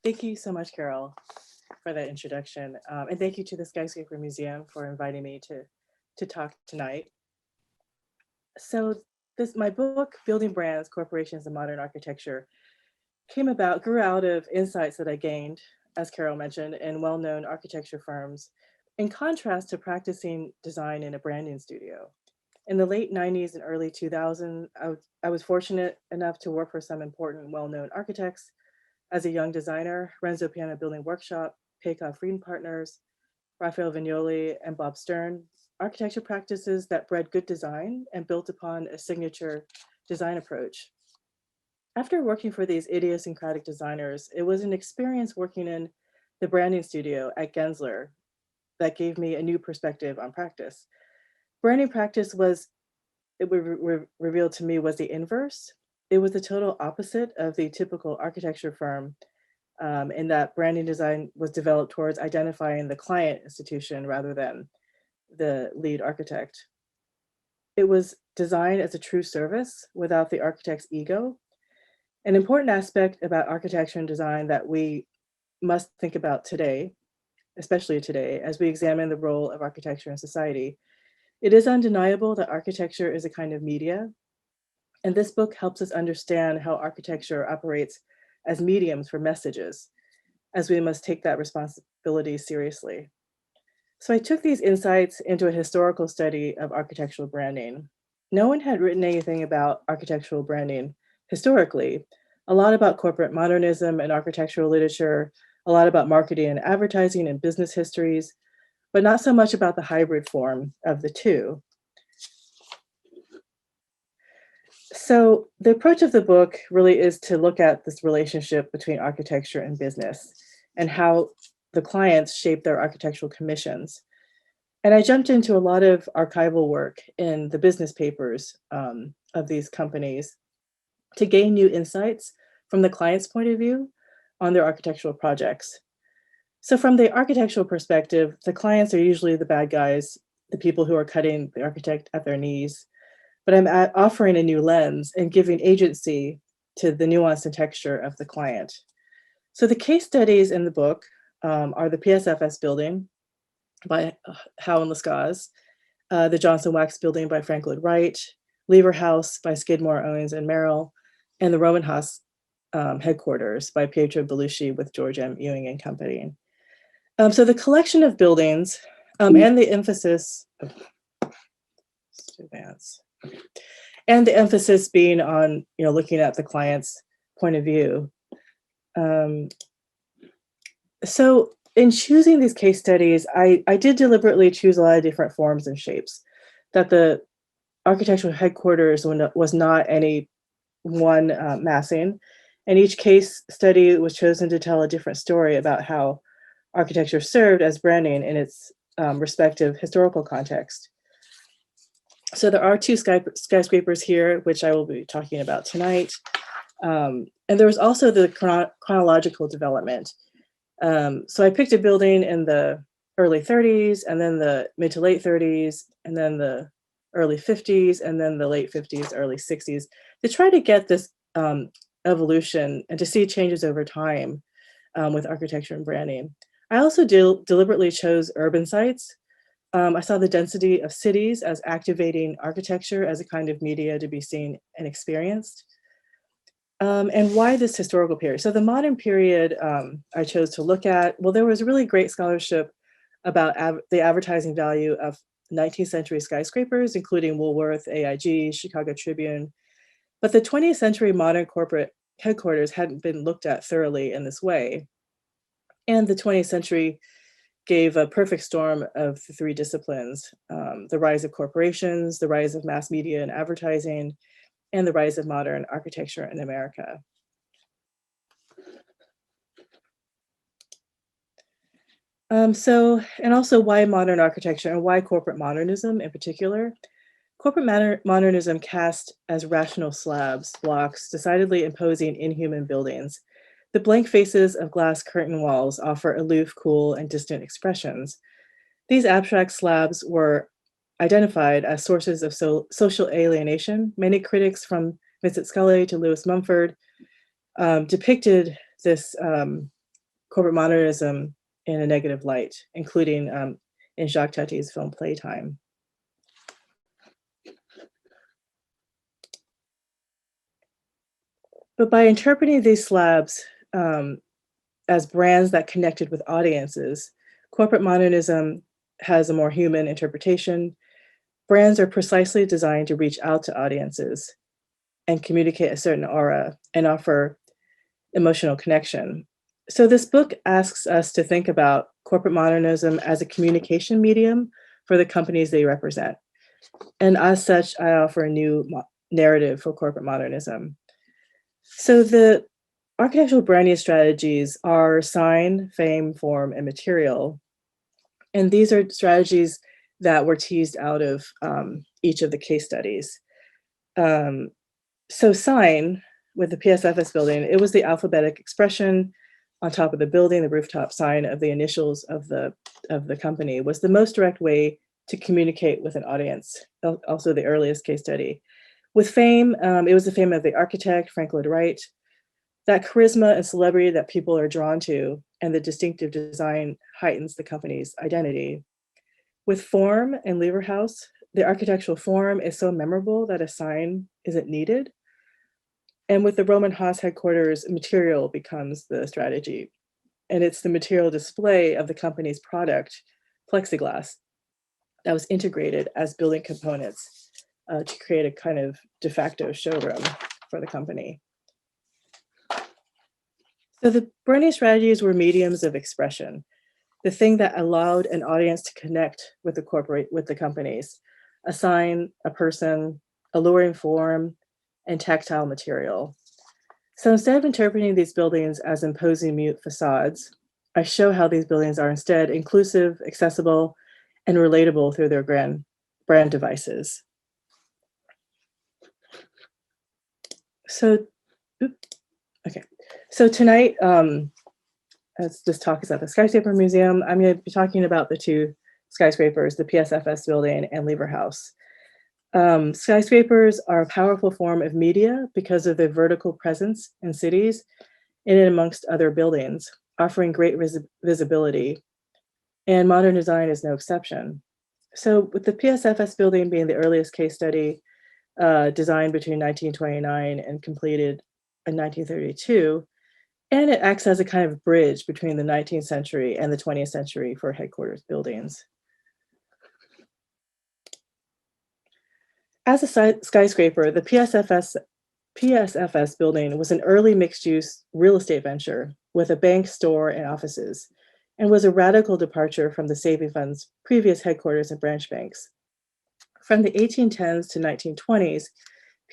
Thank you so much, Carol, for that introduction. And thank you to the Skyscraper Museum for inviting me to talk tonight. So my book, Building Brands, Corporations, and Modern Architecture, grew out of insights that I gained, as Carol mentioned, in well-known architecture firms, in contrast to practicing design in a branding studio. In the late 90s and early 2000s, I was fortunate enough to work for some important well-known architects as a young designer: Renzo Piano Building Workshop, Paycoff Frieden Partners, Raphael Vignoli, and Bob Stern, architecture practices that bred good design and built upon a signature design approach. After working for these idiosyncratic designers, it was an experience working in the branding studio at Gensler that gave me a new perspective on practice. Branding practice revealed to me was the inverse. It was the total opposite of the typical architecture firm, in that branding design was developed towards identifying the client institution rather than the lead architect. It was designed as a true service without the architect's ego. An important aspect about architecture and design that we must think about today, especially today, as we examine the role of architecture in society. It is undeniable that architecture is a kind of media, and this book helps us understand how architecture operates as mediums for messages, as we must take that responsibility seriously. So I took these insights into a historical study of architectural branding. No one had written anything about architectural branding historically, a lot about corporate modernism and architectural literature, a lot about marketing and advertising and business histories, but not so much about the hybrid form of the two. So the approach of the book really is to look at this relationship between architecture and business and how the clients shape their architectural commissions. And I jumped into a lot of archival work in the business papers of these companies to gain new insights from the client's point of view on their architectural projects. So from the architectural perspective, the clients are usually the bad guys, the people who are cutting the architect at their knees. But I'm offering a new lens and giving agency to the nuance and texture of the client. So the case studies in the book are the PSFS Building by Howe and Lescaze, the Johnson Wax Building by Frank Lloyd Wright, Lever House by Skidmore, Owens and Merrill, and the Röhm Haas headquarters by Pietro Belluschi with George M. Ewing and Company. So the collection of buildings and the emphasis, and the emphasis being on, looking at the client's point of view. So in choosing these case studies, I did deliberately choose a lot of different forms and shapes, that the architectural headquarters was not any one massing, and each case study was chosen to tell a different story about how architecture served as branding in its respective historical context. So there are two skyscrapers here, which I will be talking about tonight. And there was also the chronological development. So I picked a building in the early 30s, and then the mid to late 30s, and then the early 50s, and then the late 50s, early 60s, to try to get this evolution and to see changes over time with architecture and branding. I also deliberately chose urban sites. I saw the density of cities as activating architecture as a kind of media to be seen and experienced. And why this historical period? So the modern period I chose to look at, well, there was really great scholarship about the advertising value of 19th century skyscrapers, including Woolworth, AIG, Chicago Tribune. But the 20th century modern corporate headquarters hadn't been looked at thoroughly in this way. And the 20th century gave a perfect storm of the three disciplines: the rise of corporations, the rise of mass media and advertising, and the rise of modern architecture in America. And also why modern architecture and why corporate modernism in particular. Corporate modernism cast as rational slabs, blocks, decidedly imposing inhuman buildings. The blank faces of glass curtain walls offer aloof, cool, and distant expressions. These abstract slabs were identified as sources of social alienation. Many critics, from Vincent Scully to Lewis Mumford, depicted this corporate modernism in a negative light, including in Jacques Tati's film Playtime. But by interpreting these slabs as brands that connected with audiences, corporate modernism has a more human interpretation. Brands are precisely designed to reach out to audiences and communicate a certain aura and offer emotional connection. So this book asks us to think about corporate modernism as a communication medium for the companies they represent. And as such, I offer a new narrative for corporate modernism. So the architectural branding strategies are sign, fame, form, and material. And these are strategies that were teased out of each of the case studies. So sign, with the PSFS building, it was the alphabetic expression on top of the building, the rooftop sign of the initials of the company was the most direct way to communicate with an audience, also the earliest case study. With fame, it was the fame of the architect, Frank Lloyd Wright, that charisma and celebrity that people are drawn to, and the distinctive design heightens the company's identity. With form and Lever House, the architectural form is so memorable that a sign isn't needed. And with the Röhm Haas headquarters, material becomes the strategy. And it's the material display of the company's product, plexiglass, that was integrated as building components to create a kind of de facto showroom for the company. So the branding strategies were mediums of expression, the thing that allowed an audience to connect with the companies, a sign, a person, alluring form, and tactile material. So instead of interpreting these buildings as imposing mute facades, I show how these buildings are instead inclusive, accessible, and relatable through their brand devices. So, okay. So tonight, as this talk is at the Skyscraper Museum, I'm going to be talking about the two skyscrapers, the PSFS Building and Lever House. Skyscrapers are a powerful form of media because of their vertical presence in cities in and amongst other buildings, offering great visibility. And modern design is no exception. So with the PSFS Building being the earliest case study, designed between 1929 and completed in 1932, and it acts as a kind of bridge between the 19th century and the 20th century for headquarters buildings. As a skyscraper, the PSFS building was an early mixed-use real estate venture with a bank, store, and offices, and was a radical departure from the saving fund's previous headquarters and branch banks. From the 1810s to 1920s,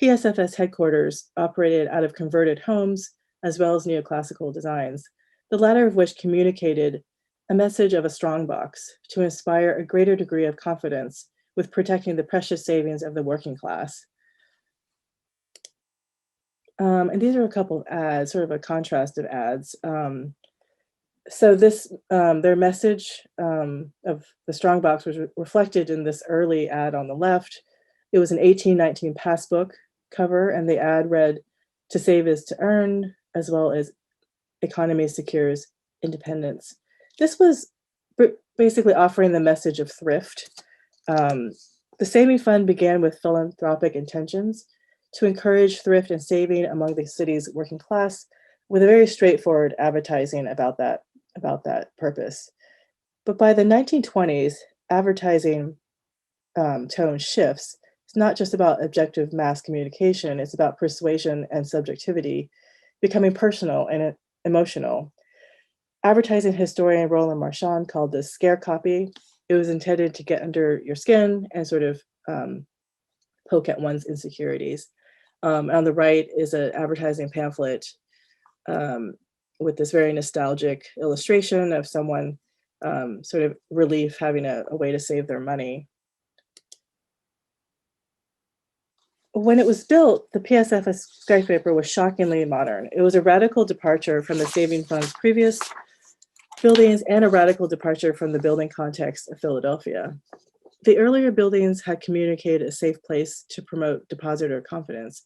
PSFS headquarters operated out of converted homes as well as neoclassical designs, the latter of which communicated a message of a strongbox to inspire a greater degree of confidence with protecting the precious savings of the working class. And these are a couple of ads, sort of a contrast of ads. So this, their message of the strongbox was reflected in this early ad on the left. It was an 1819 passbook cover, and the ad read, "To save is to earn," as well as "Economy secures independence." This was basically offering the message of thrift. The saving fund began with philanthropic intentions to encourage thrift and saving among the city's working class, with a very straightforward advertising about that purpose. But by the 1920s, advertising tone shifts. It's not just about objective mass communication, it's about persuasion and subjectivity, becoming personal and emotional. Advertising historian Roland Marchand called this scare copy. It was intended to get under your skin and sort of poke at one's insecurities. On the right is an advertising pamphlet with this very nostalgic illustration of someone sort of relief having a way to save their money. When it was built, the PSFS skyscraper was shockingly modern. It was a radical departure from the saving fund's previous buildings and a radical departure from the building context of Philadelphia. The earlier buildings had communicated a safe place to promote depositor confidence.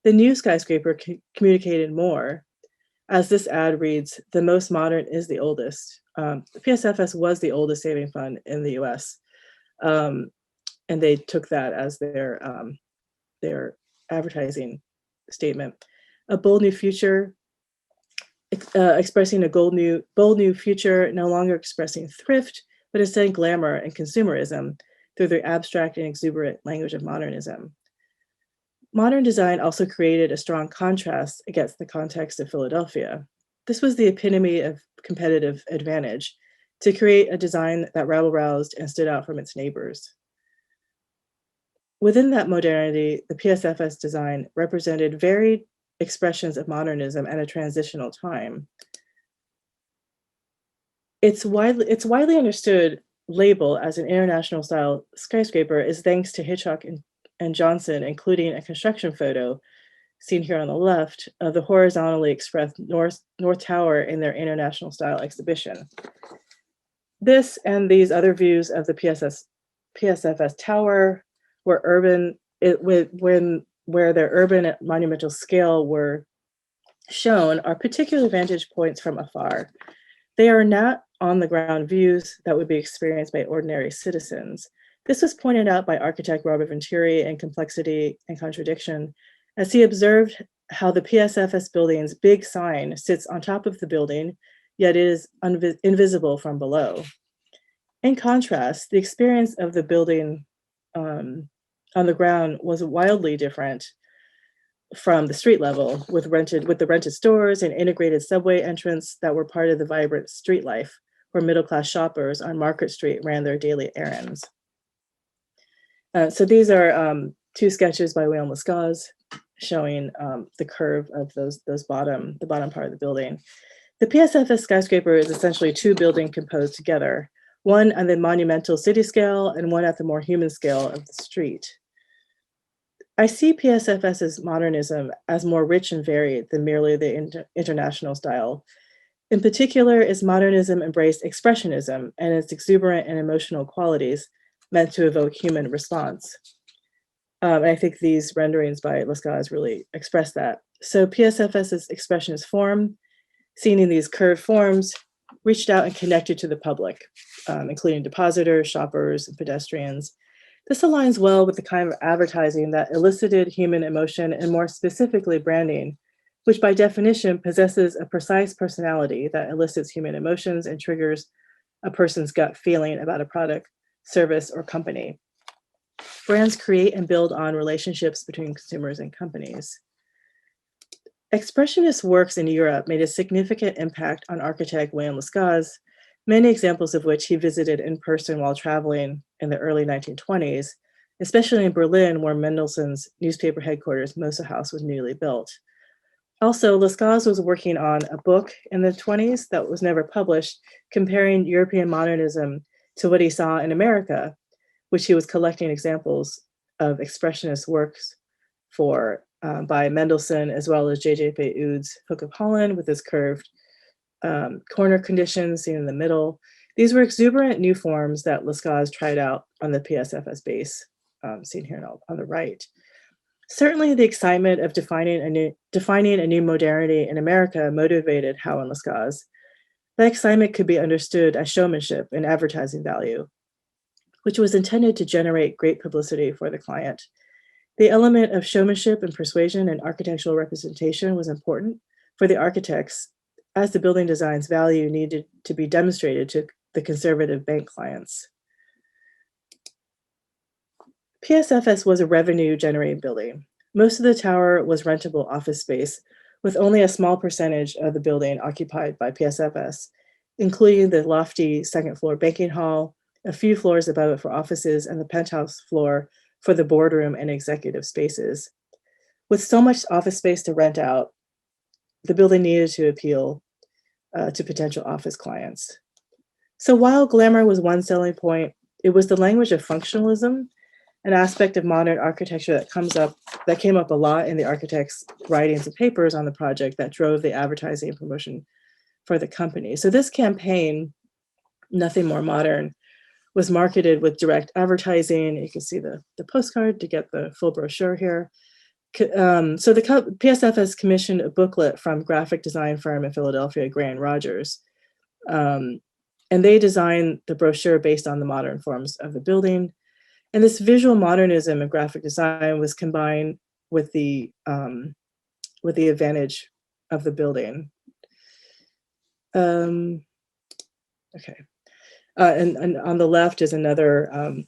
The new skyscraper communicated more. As this ad reads, "The most modern is the oldest." The PSFS was the oldest saving fund in the US. And they took that as their advertising statement. A bold new future, expressing a bold new future, no longer expressing thrift, but instead glamour and consumerism through their abstract and exuberant language of modernism. Modern design also created a strong contrast against the context of Philadelphia. This was the epitome of competitive advantage, to create a design that rabble-roused and stood out from its neighbors. Within that modernity, the PSFS design represented varied expressions of modernism at a transitional time. Its widely understood label as an international style skyscraper is thanks to Hitchcock and Johnson, including a construction photo seen here on the left of the horizontally expressed North Tower in their international style exhibition. This and these other views of the PSFS Tower were urban, where their urban and monumental scale were shown, are particular vantage points from afar. They are not on-the-ground views that would be experienced by ordinary citizens. This was pointed out by architect Robert Venturi in Complexity and Contradiction, as he observed how the PSFS building's big sign sits on top of the building, yet it is invisible from below. In contrast, the experience of the building on the ground was wildly different from the street level, with the rented stores and integrated subway entrance that were part of the vibrant street life, where middle-class shoppers on Market Street ran their daily errands. So these are two sketches by Howe and Lescaze showing the curve of the bottom part of the building. The PSFS skyscraper is essentially two buildings composed together, one on the monumental city scale and one at the more human scale of the street. I see PSFS's modernism as more rich and varied than merely the international style. In particular, its modernism embraced expressionism and its exuberant and emotional qualities meant to evoke human response. And I think these renderings by Lescaze really express that. So PSFS's expressionist form, seen in these curved forms, reached out and connected to the public, including depositors, shoppers, and pedestrians. This aligns well with the kind of advertising that elicited human emotion, and more specifically branding, which by definition possesses a precise personality that elicits human emotions and triggers a person's gut feeling about a product, service, or company. Brands create and build on relationships between consumers and companies. Expressionist works in Europe made a significant impact on architect Howe and Lescaze, many examples of which he visited in person while traveling in the early 1920s, especially in Berlin, where Mendelssohn's newspaper headquarters, Mosse House, was newly built. Also, Lescaze was working on a book in the 20s that was never published, comparing European modernism to what he saw in America, which he was collecting examples of expressionist works for by Mendelssohn, as well as J.J. Peyud's Hook of Holland with his curved corner conditions seen in the middle. These were exuberant new forms that Lescaze tried out on the PSFS base, seen here on the right. Certainly the excitement of defining a new modernity in America motivated Howe and Lescaze. That excitement could be understood as showmanship and advertising value, which was intended to generate great publicity for the client. The element of showmanship and persuasion and architectural representation was important for the architects, as the building design's value needed to be demonstrated to the conservative bank clients. PSFS was a revenue-generating building. Most of the tower was rentable office space, with only a small percentage of the building occupied by PSFS, including the lofty second-floor banking hall, a few floors above it for offices, and the penthouse floor for the boardroom and executive spaces. With so much office space to rent out, the building needed to appeal to potential office clients. So while glamour was one selling point, it was the language of functionalism, an aspect of modern architecture that came up a lot in the architects' writings and papers on the project, that drove the advertising and promotion for the company. So this campaign, Nothing More Modern, was marketed with direct advertising. You can see the postcard to get the full brochure here. So the PSFS commissioned a booklet from graphic design firm in Philadelphia, Gray and Rogers. And they designed the brochure based on the modern forms of the building. And this visual modernism in graphic design was combined with the advantage of the building. Okay. And on the left is another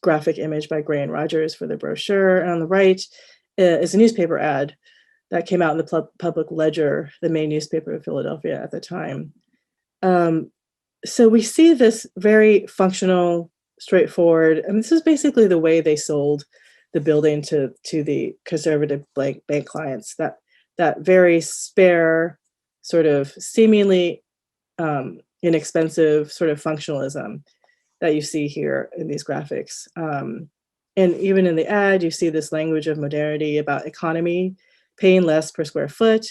graphic image by Gray and Rogers for the brochure. And on the right is a newspaper ad that came out in the Public Ledger, the main newspaper of Philadelphia at the time. So we see this very functional, straightforward, and this is basically the way they sold the building to the conservative bank clients, that very spare, sort of seemingly inexpensive sort of functionalism that you see here in these graphics. And even in the ad, you see this language of modernity about economy, paying less per square foot.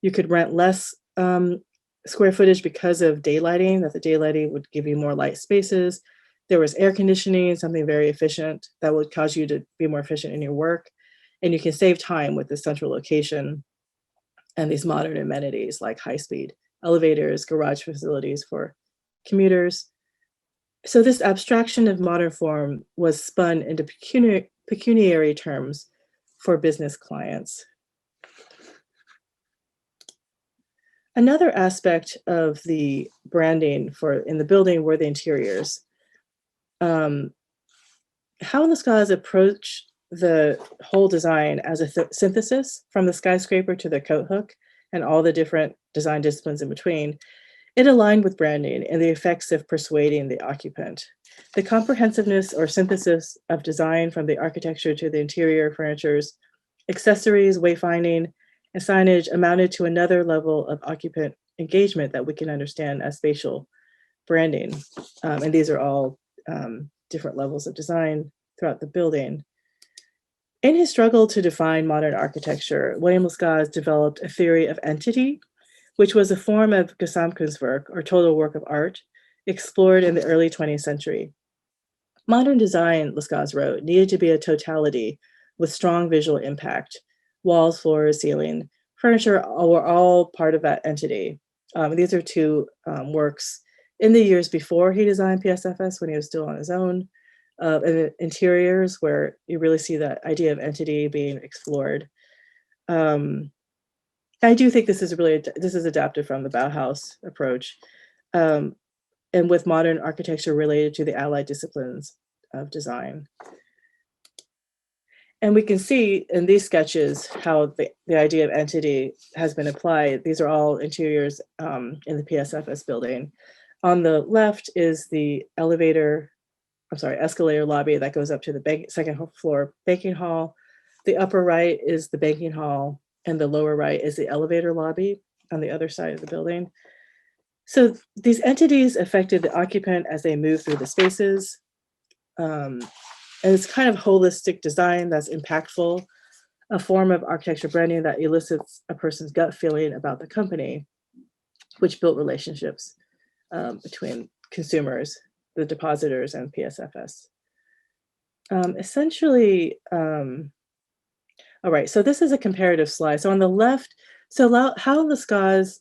You could rent less square footage because of daylighting, that the daylighting would give you more light spaces. There was air conditioning, something very efficient that would cause you to be more efficient in your work. And you can save time with the central location and these modern amenities like high-speed elevators, garage facilities for commuters. So this abstraction of modern form was spun into pecuniary terms for business clients. Another aspect of the branding in the building were the interiors. Howe and Lescaze approached the whole design as a synthesis from the skyscraper to the coat hook and all the different design disciplines in between. It aligned with branding and the effects of persuading the occupant. The comprehensiveness or synthesis of design from the architecture to the interior furnitures, accessories, wayfinding, and signage amounted to another level of occupant engagement that we can understand as spatial branding. And these are all different levels of design throughout the building. In his struggle to define modern architecture, William Lescaze developed a theory of entity, which was a form of Gesamtkunstwerk, or total work of art, explored in the early 20th century. Modern design, Lescaze wrote, needed to be a totality with strong visual impact. Walls, floors, ceiling, furniture were all part of that entity. These are two works in the years before he designed PSFS, when he was still on his own, and interiors, where you really see that idea of entity being explored. I do think this is adapted from the Bauhaus approach, and with modern architecture related to the allied disciplines of design. And we can see in these sketches how the idea of entity has been applied. These are all interiors in the PSFS building. On the left is the escalator lobby that goes up to the second floor banking hall. The upper right is the banking hall, and the lower right is the elevator lobby on the other side of the building. So these entities affected the occupant as they move through the spaces. And it's kind of holistic design that's impactful, a form of architecture branding that elicits a person's gut feeling about the company, which built relationships between consumers, the depositors, and PSFS. All right, so this is a comparative slide. So on the left, so Howe and Lescaze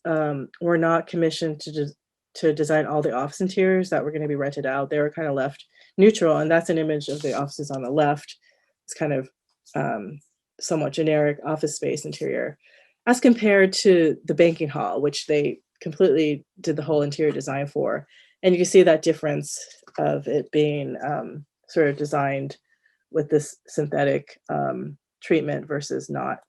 were not commissioned to design all the office interiors that were going to be rented out. They were kind of left neutral, and that's an image of the offices on the left. It's kind of somewhat generic office space interior, as compared to the banking hall, which they completely did the whole interior design for. And you can see that difference of it being sort of designed with this synthetic treatment versus not.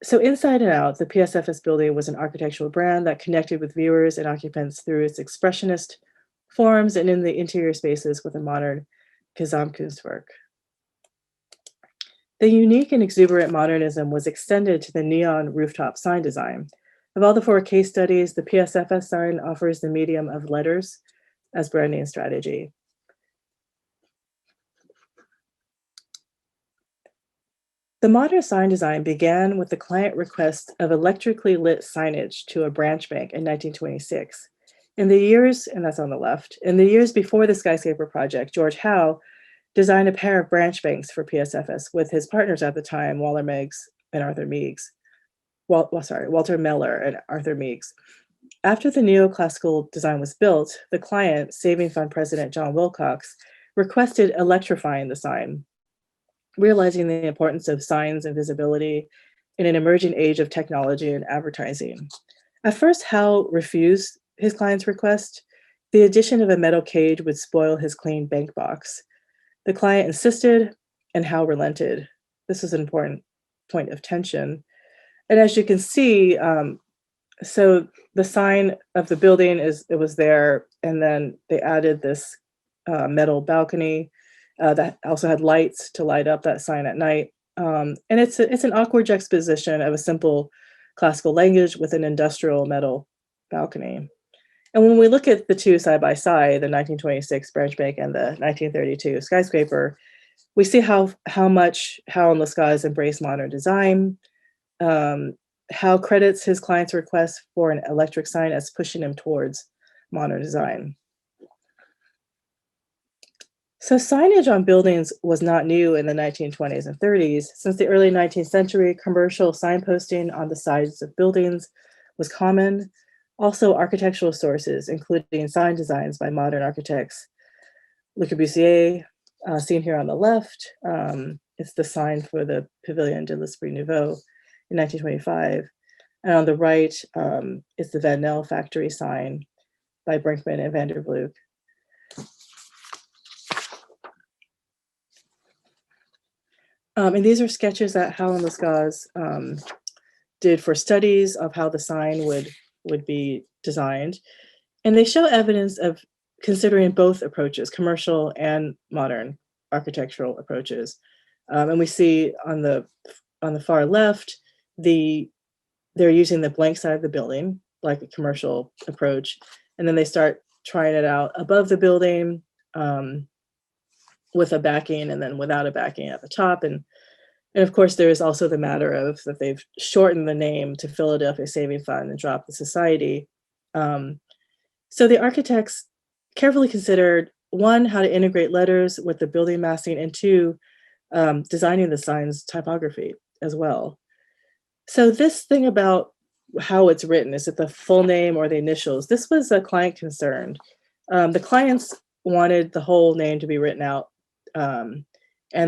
So inside and out, the PSFS building was an architectural brand that connected with viewers and occupants through its expressionist forms, and in the interior spaces with a modern Gesamtkunstwerk. The unique and exuberant modernism was extended to the neon rooftop sign design. Of all the 4 case studies, the PSFS sign offers the medium of letters as branding strategy. The modern sign design began with the client request of electrically lit signage to a branch bank in 1926. In the years, and that's on the left, in the years before the Skyscraper project, George Howe designed a pair of branch banks for PSFS with his partners at the time, Walter Meigs and Arthur Meigs. Walter Meller and Arthur Meigs. After the neoclassical design was built, the client, Saving Fund President John Wilcox, requested electrifying the sign, realizing the importance of signs and visibility in an emerging age of technology and advertising. At first, Howe refused his client's request. The addition of a metal cage would spoil his clean bank box. The client insisted, and Howe relented. This is an important point of tension. And as you can see, so the sign of the building was there, and then they added this metal balcony that also had lights to light up that sign at night. And it's an awkward juxtaposition of a simple classical language with an industrial metal balcony. And when we look at the two side by side, the 1926 branch bank and the 1932 skyscraper, we see how much Howe and Lescaze embraced modern design. Howe credits his client's request for an electric sign as pushing him towards modern design. So signage on buildings was not new in the 1920s and 30s. Since the early 19th century, commercial signposting on the sides of buildings was common. Also, architectural sources, including sign designs by modern architects. Le Corbusier, seen here on the left, it's the sign for the Pavilion de l'Esprit Nouveau in 1925. And on the right is the Van Nel factory sign by Brinkman and van der Vloek. And these are sketches that Howe and Lescaze did for studies of how the sign would be designed. And they show evidence of considering both approaches, commercial and modern architectural approaches. And we see on the far left, they're using the blank side of the building, like a commercial approach. And then they start trying it out above the building with a backing and then without a backing at the top. And of course, there is also the matter of that they've shortened the name to Philadelphia Saving Fund and dropped the society. So the architects carefully considered, one, how to integrate letters with the building massing, and two, designing the sign's typography as well. So this thing about how it's written, is it the full name or the initials? This was a client concern. The clients wanted the whole name to be written out, and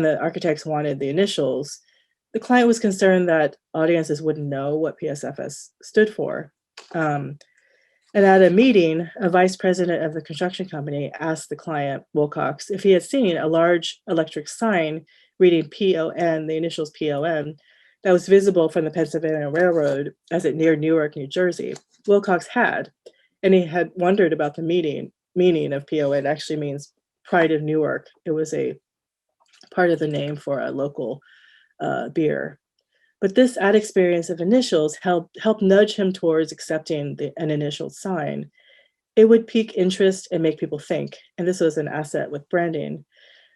the architects wanted the initials. The client was concerned that audiences wouldn't know what PSFS stood for. And at a meeting, a vice president of the construction company asked the client, Wilcox, if he had seen a large electric sign reading PON, the initials PON, that was visible from the Pennsylvania Railroad as it neared Newark, New Jersey. Wilcox had, and he had wondered about the meaning of PON. It actually means Pride of Newark. It was a part of the name for a local beer. But this added experience of initials helped nudge him towards accepting an initial sign. It would pique interest and make people think, and this was an asset with branding.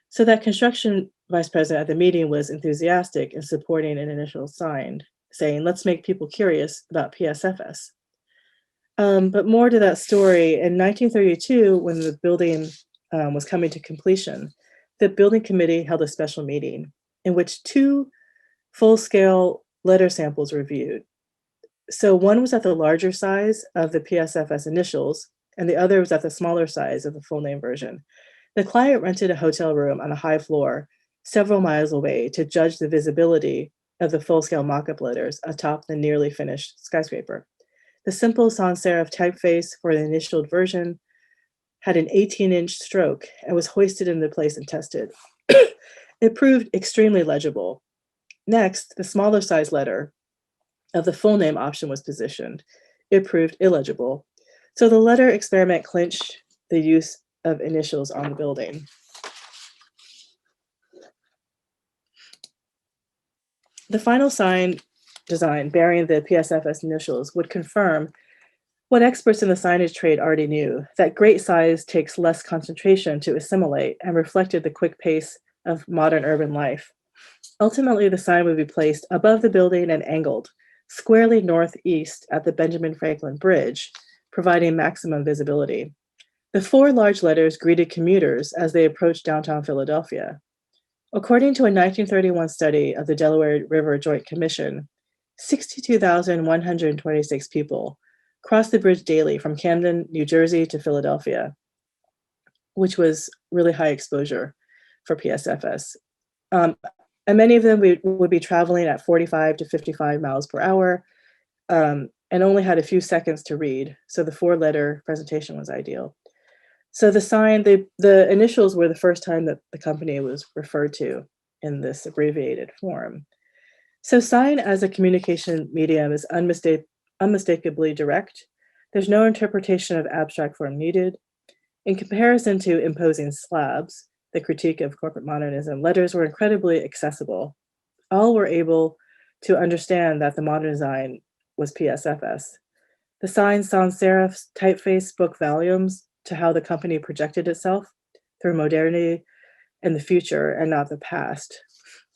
So that construction vice president at the meeting was enthusiastic in supporting an initial sign, saying, let's make people curious about PSFS. But more to that story, in 1932, when the building was coming to completion, the building committee held a special meeting in which two full-scale letter samples were reviewed. So one was at the larger size of the PSFS initials, and the other was at the smaller size of the full name version. The client rented a hotel room on a high floor several miles away to judge the visibility of the full-scale mock-up letters atop the nearly finished skyscraper. The simple sans serif typeface for the initialed version had an 18-inch stroke and was hoisted into place and tested. It proved extremely legible. Next, the smaller size letter of the full name option was positioned. It proved illegible. So the letter experiment clinched the use of initials on the building. The final sign design bearing the PSFS initials would confirm what experts in the signage trade already knew, that great size takes less concentration to assimilate, and reflected the quick pace of modern urban life. Ultimately, the sign would be placed above the building and angled squarely northeast at the Benjamin Franklin Bridge, providing maximum visibility. The four large letters greeted commuters as they approached downtown Philadelphia. According to a 1931 study of the Delaware River Joint Commission, 62,126 people crossed the bridge daily from Camden, New Jersey to Philadelphia, which was really high exposure for PSFS. And many of them would be traveling at 45 to 55 miles per hour, and only had a few seconds to read. So the four-letter presentation was ideal. So the sign, the initials were the first time that the company was referred to in this abbreviated form. So sign as a communication medium is unmistakably direct. There's no interpretation of abstract form needed. In comparison to imposing slabs, the critique of corporate modernism, letters were incredibly accessible. All were able to understand that the modern design was PSFS. The signs sans serif typeface spoke volumes to how the company projected itself through modernity and the future and not the past,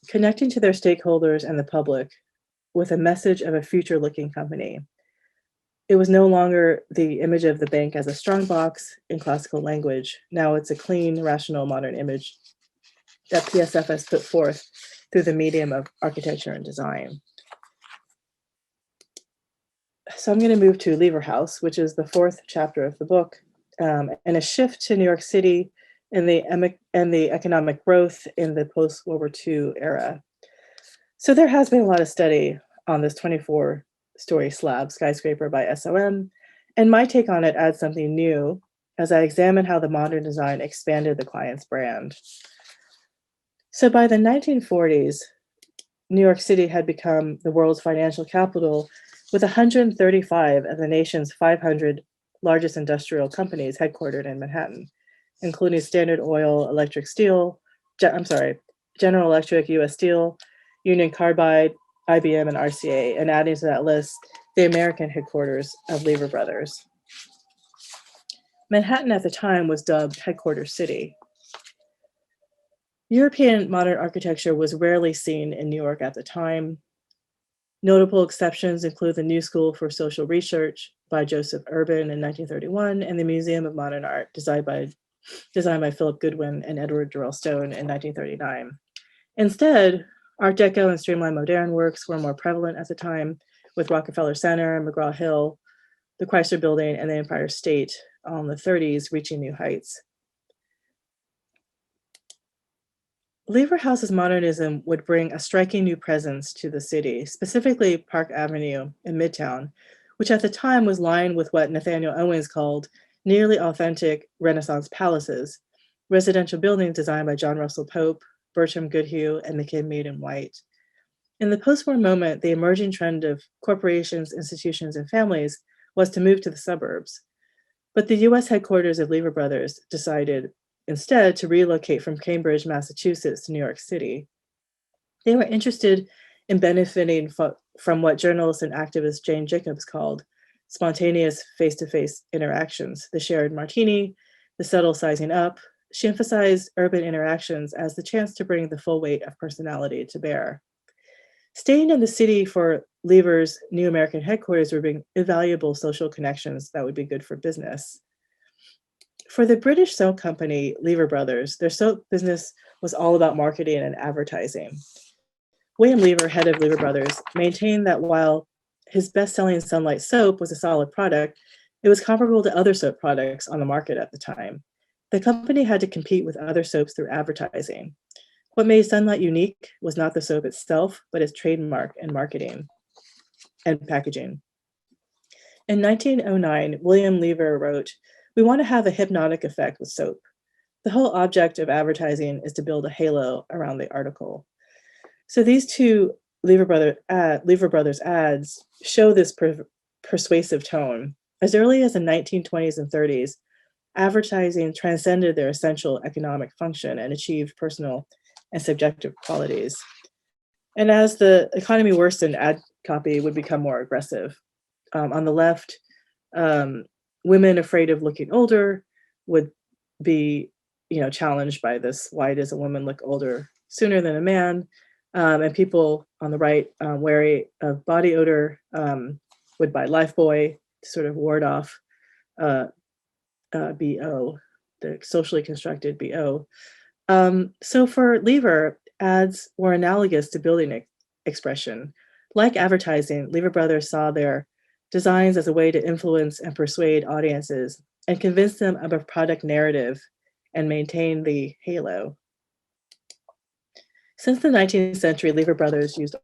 connecting to their stakeholders and the public with a message of a future-looking company. It was no longer the image of the bank as a strongbox in classical language. Now it's a clean, rational, modern image that PSFS put forth through the medium of architecture and design. So I'm going to move to Lever House, which is the fourth chapter of the book, and a shift to New York City and the economic growth in the post-World War II era. So there has been a lot of study on this 24-story slab skyscraper by SOM, and my take on it adds something new as I examine how the modern design expanded the client's brand. So by the 1940s, New York City had become the world's financial capital with 135 of the nation's 500 largest industrial companies headquartered in Manhattan, including Standard Oil, General Electric, US Steel, Union Carbide, IBM, and RCA, and adding to that list, the American headquarters of Lever Brothers. Manhattan at the time was dubbed Headquarters City. European modern architecture was rarely seen in New York at the time. Notable exceptions include the New School for Social Research by Joseph Urban in 1931 and the Museum of Modern Art designed by Philip Goodwin and Edward Durrell Stone in 1939. Instead, Art Deco and streamlined modern works were more prevalent at the time, with Rockefeller Center, McGraw-Hill, the Chrysler Building, and the Empire State all in the 30s reaching new heights. Lever House's modernism would bring a striking new presence to the city, specifically Park Avenue in Midtown, which at the time was lined with what Nathaniel Owens called nearly authentic Renaissance palaces, residential buildings designed by John Russell Pope, Bertram Goodhue, and McKim in White. In the post-war moment, the emerging trend of corporations, institutions, and families was to move to the suburbs. But the US headquarters of Lever Brothers decided instead to relocate from Cambridge, Massachusetts to New York City. They were interested in benefiting from what journalist and activist Jane Jacobs called spontaneous face-to-face interactions, the shared martini, the subtle sizing up. She emphasized urban interactions as the chance to bring the full weight of personality to bear. Staying in the city for Lever's new American headquarters would bring invaluable social connections that would be good for business. For the British soap company, Lever Brothers, their soap business was all about marketing and advertising. William Lever, head of Lever Brothers, maintained that while his best-selling Sunlight soap was a solid product, it was comparable to other soap products on the market at the time. The company had to compete with other soaps through advertising. What made Sunlight unique was not the soap itself, but its trademark and marketing and packaging. In 1909, William Lever wrote, "We want to have a hypnotic effect with soap. The whole object of advertising is to build a halo around the article." So these two Lever Brothers ads show this persuasive tone. As early as the 1920s and 30s, advertising transcended their essential economic function and achieved personal and subjective qualities. And as the economy worsened, ad copy would become more aggressive. On the left, women afraid of looking older would be, challenged by this. Why does a woman look older sooner than a man? And people on the right, wary of body odor, would buy Lifebuoy to sort of ward off BO, the socially constructed BO. So for Lever, ads were analogous to building expression. Like advertising, Lever Brothers saw their designs as a way to influence and persuade audiences and convince them of a product narrative and maintain the halo. Since the 19th century, Lever Brothers used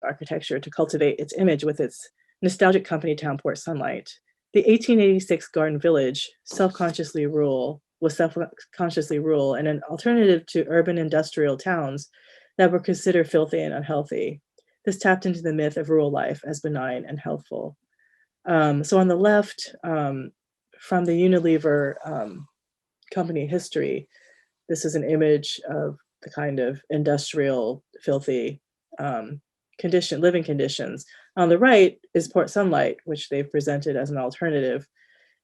architecture to cultivate its image with its nostalgic company town Port Sunlight. The 1886 Garden Village, self-consciously rural, was self-consciously rural and an alternative to urban industrial towns that were considered filthy and unhealthy. This tapped into the myth of rural life as benign and healthful. So on the left, from the Unilever company history, this is an image of the kind of industrial, filthy living conditions. On the right is Port Sunlight, which they've presented as an alternative,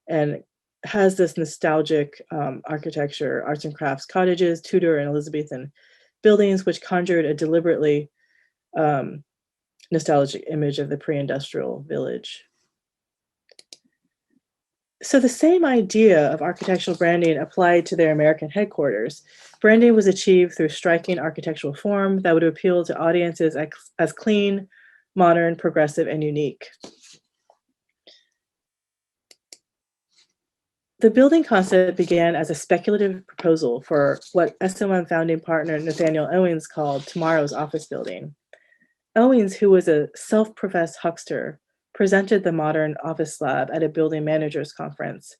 and has this nostalgic architecture, arts and crafts cottages, Tudor and Elizabethan buildings, which conjured a deliberately nostalgic image of the pre-industrial village. So the same idea of architectural branding applied to their American headquarters. Branding was achieved through striking architectural form that would appeal to audiences as clean, modern, progressive, and unique. The building concept began as a speculative proposal for what SOM founding partner Nathaniel Owens called tomorrow's office building. Owens, who was a self-professed huckster, presented the modern office slab at a building managers conference.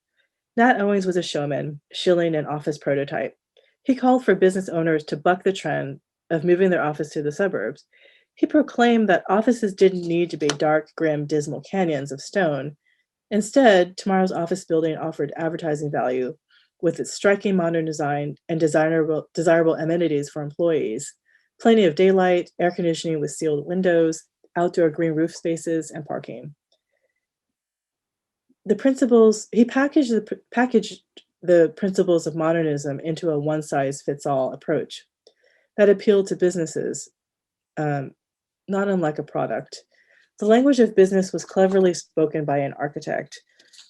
Nat Owens was a showman, shilling an office prototype. He called for business owners to buck the trend of moving their office to the suburbs. He proclaimed that offices didn't need to be dark, grim, dismal canyons of stone. Instead, tomorrow's office building offered advertising value with its striking modern design and desirable amenities for employees. Plenty of daylight, air conditioning with sealed windows, outdoor green roof spaces, and parking. He packaged the principles of modernism into a one-size-fits-all approach that appealed to businesses, not unlike a product. The language of business was cleverly spoken by an architect.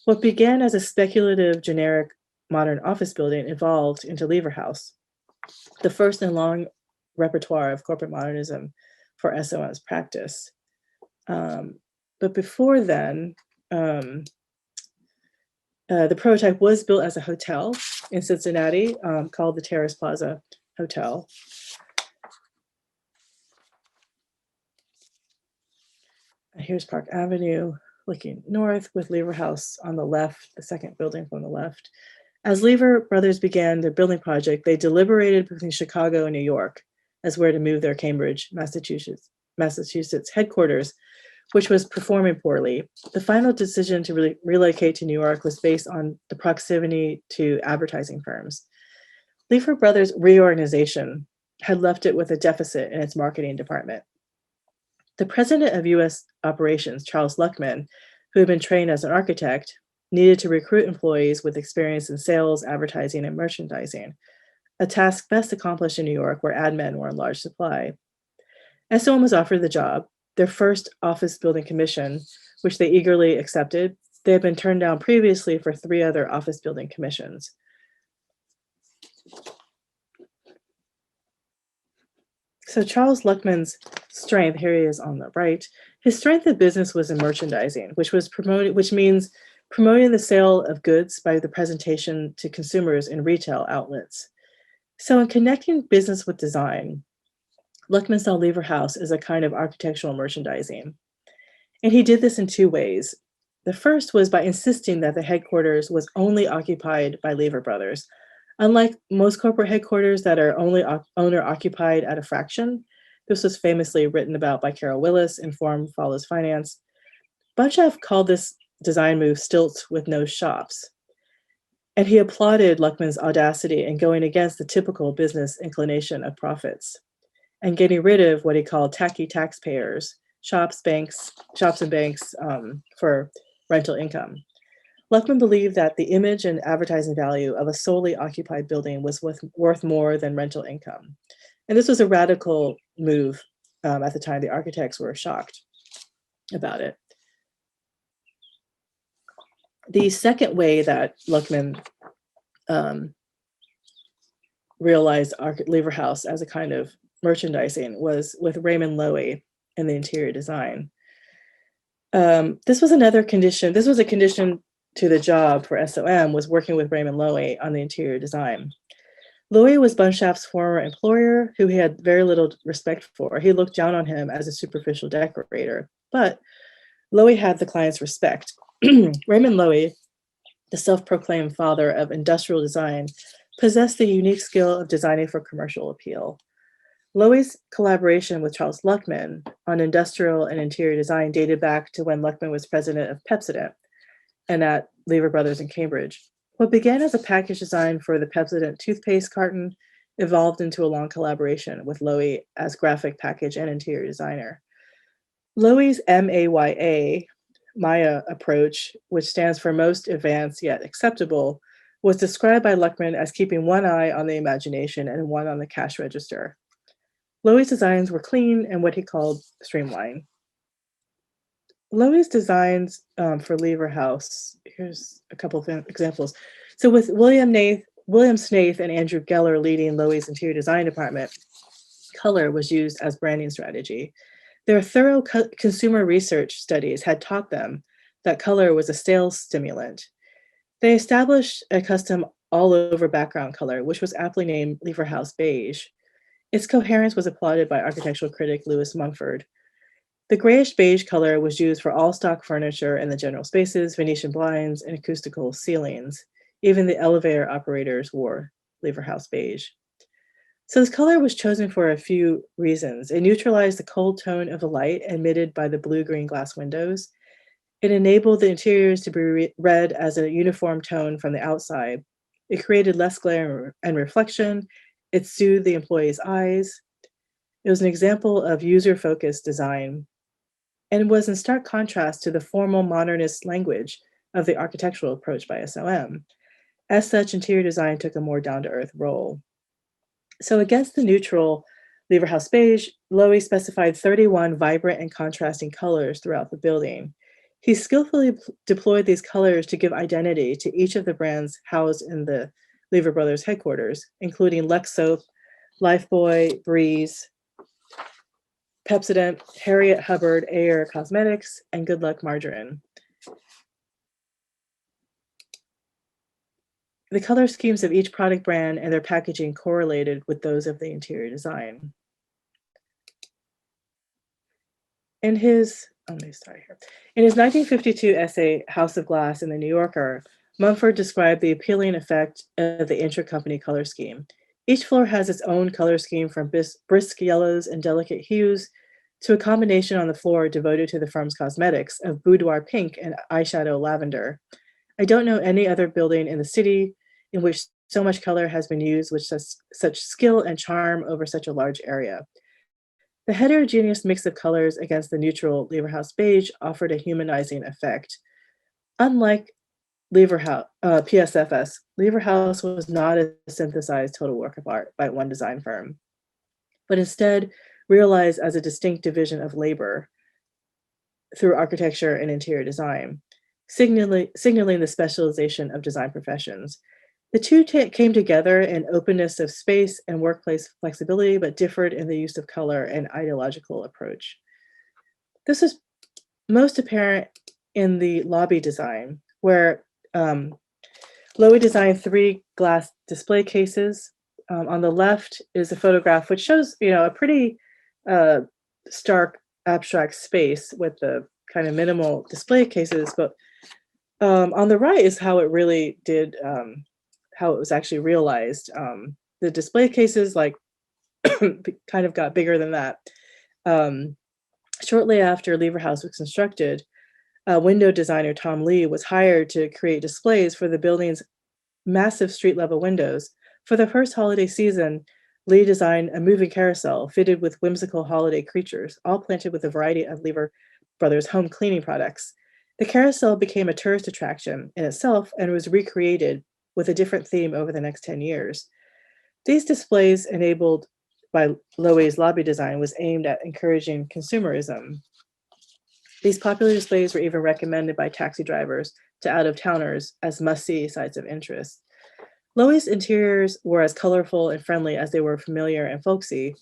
What began as a speculative, generic modern office building evolved into Lever House, the first in long repertoire of corporate modernism for SOM's practice. But before then, the prototype was built as a hotel in Cincinnati called the Terrace Plaza Hotel. Here's Park Avenue, looking north with Lever House on the left, the second building from the left. As Lever Brothers began their building project, they deliberated between Chicago and New York as where to move their Cambridge, Massachusetts headquarters, which was performing poorly. The final decision to relocate to New York was based on the proximity to advertising firms. Lever Brothers' reorganization had left it with a deficit in its marketing department. The president of U.S. operations, Charles Luckman, who had been trained as an architect, needed to recruit employees with experience in sales, advertising, and merchandising, a task best accomplished in New York, where ad men were in large supply. SOM was offered the job, their first office building commission, which they eagerly accepted. They had been turned down previously for 3 other office building commissions. So Charles Luckman's strength, here he is on the right, his strength in business was in merchandising, which means promoting the sale of goods by the presentation to consumers in retail outlets. So in connecting business with design, Luckman saw Lever House as a kind of architectural merchandising. And he did this in 2 ways. The first was by insisting that the headquarters was only occupied by Lever Brothers. Unlike most corporate headquarters that are only owner-occupied at a fraction, this was famously written about by Carol Willis in Form Follows Finance. Bunchev called this design move stilts with no shops. And he applauded Luckman's audacity in going against the typical business inclination of profits and getting rid of what he called tacky taxpayers, shops and banks for rental income. Luckman believed that the image and advertising value of a solely occupied building was worth more than rental income. And this was a radical move at the time. The architects were shocked about it. The second way that Luckman realized Lever House as a kind of merchandising was with Raymond Loewy and the interior design. This was another condition. This was a condition to the job for SOM, was working with Raymond Loewy on the interior design. Loewy was Bunshaft's former employer, who he had very little respect for. He looked down on him as a superficial decorator, but Loewy had the client's respect. Raymond Loewy, the self-proclaimed father of industrial design, possessed the unique skill of designing for commercial appeal. Loewy's collaboration with Charles Luckman on industrial and interior design dated back to when Luckman was president of Pepsodent and at Lever Brothers in Cambridge. What began as a package design for the Pepsodent toothpaste carton evolved into a long collaboration with Loewy as graphic package and interior designer. Loewy's Maya approach, which stands for most advanced yet acceptable, was described by Luckman as keeping one eye on the imagination and one on the cash register. Loewy's designs were clean and what he called streamlined. Loewy's designs for Lever House, here's a couple of examples. So with William Snaith and Andrew Geller leading Loewy's interior design department, color was used as branding strategy. Their thorough consumer research studies had taught them that color was a sales stimulant. They established a custom all-over background color, which was aptly named Lever House Beige. Its coherence was applauded by architectural critic Louis Mumford. The grayish beige color was used for all stock furniture in the general spaces, Venetian blinds, and acoustical ceilings. Even the elevator operators wore Lever House Beige. So this color was chosen for a few reasons. It neutralized the cold tone of the light emitted by the blue-green glass windows. It enabled the interiors to be read as a uniform tone from the outside. It created less glare and reflection. It soothed the employees' eyes. It was an example of user-focused design and was in stark contrast to the formal modernist language of the architectural approach by SOM. As such, interior design took a more down-to-earth role. So against the neutral Lever House Beige, Loewy specified 31 vibrant and contrasting colors throughout the building. He skillfully deployed these colors to give identity to each of the brands housed in the Lever Brothers headquarters, including Lux Soap, Lifebuoy, Breeze, Pepsodent, Harriet Hubbard Ayer Cosmetics, and Good Luck Margarine. The color schemes of each product brand and their packaging correlated with those of the interior design. In his 1952 essay, House of Glass in the New Yorker, Mumford described the appealing effect of the intra-company color scheme. Each floor has its own color scheme from brisk yellows and delicate hues to a combination on the floor devoted to the firm's cosmetics of boudoir pink and eyeshadow lavender. I don't know any other building in the city in which so much color has been used with such skill and charm over such a large area. The heterogeneous mix of colors against the neutral Lever House Beige offered a humanizing effect. Unlike PSFS, Lever House was not a synthesized total work of art by one design firm, but instead realized as a distinct division of labor through architecture and interior design, signaling the specialization of design professions. The two came together in openness of space and workplace flexibility, but differed in the use of color and ideological approach. This is most apparent in the lobby design, where Loewy designed 3 glass display cases. On the left is a photograph which shows, a pretty stark abstract space with the kind of minimal display cases, but on the right is how it really did, how it was actually realized. The display cases kind of got bigger than that. Shortly after Lever House was constructed, window designer Tom Lee was hired to create displays for the building's massive street-level windows. For the first holiday season, Lee designed a moving carousel fitted with whimsical holiday creatures, all planted with a variety of Lever Brothers home cleaning products. The carousel became a tourist attraction in itself and was recreated with a different theme over the next 10 years. These displays, enabled by Loewy's lobby design, was aimed at encouraging consumerism. These popular displays were even recommended by taxi drivers to out-of-towners as must-see sites of interest. Loewy's interiors were as colorful and friendly as they were familiar and folksy,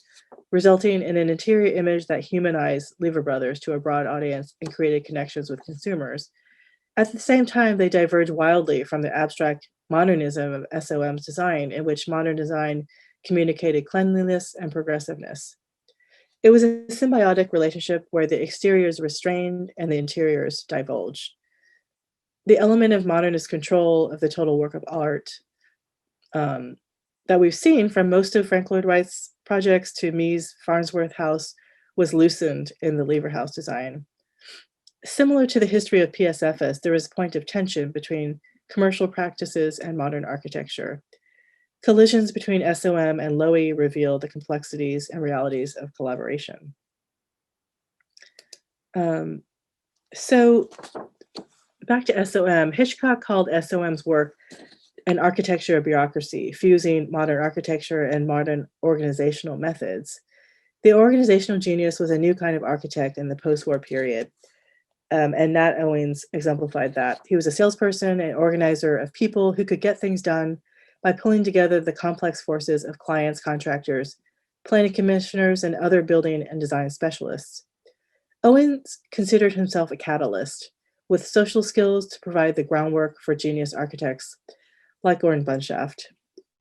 resulting in an interior image that humanized Lever Brothers to a broad audience and created connections with consumers. At the same time, they diverged wildly from the abstract modernism of SOM's design, in which modern design communicated cleanliness and progressiveness. It was a symbiotic relationship where the exteriors restrained and the interiors divulged. The element of modernist control of the total work of art that we've seen from most of Frank Lloyd Wright's projects to Mies Farnsworth House was loosened in the Lever House design. Similar to the history of PSFS, there is a point of tension between commercial practices and modern architecture. Collisions between SOM and Loewy reveal the complexities and realities of collaboration. So back to SOM, Hitchcock called SOM's work an architecture of bureaucracy, fusing modern architecture and modern organizational methods. The organizational genius was a new kind of architect in the post-war period, and Nat Owens exemplified that. He was a salesperson and organizer of people who could get things done by pulling together the complex forces of clients, contractors, planning commissioners, and other building and design specialists. Owens considered himself a catalyst, with social skills to provide the groundwork for genius architects like Gordon Bunshaft.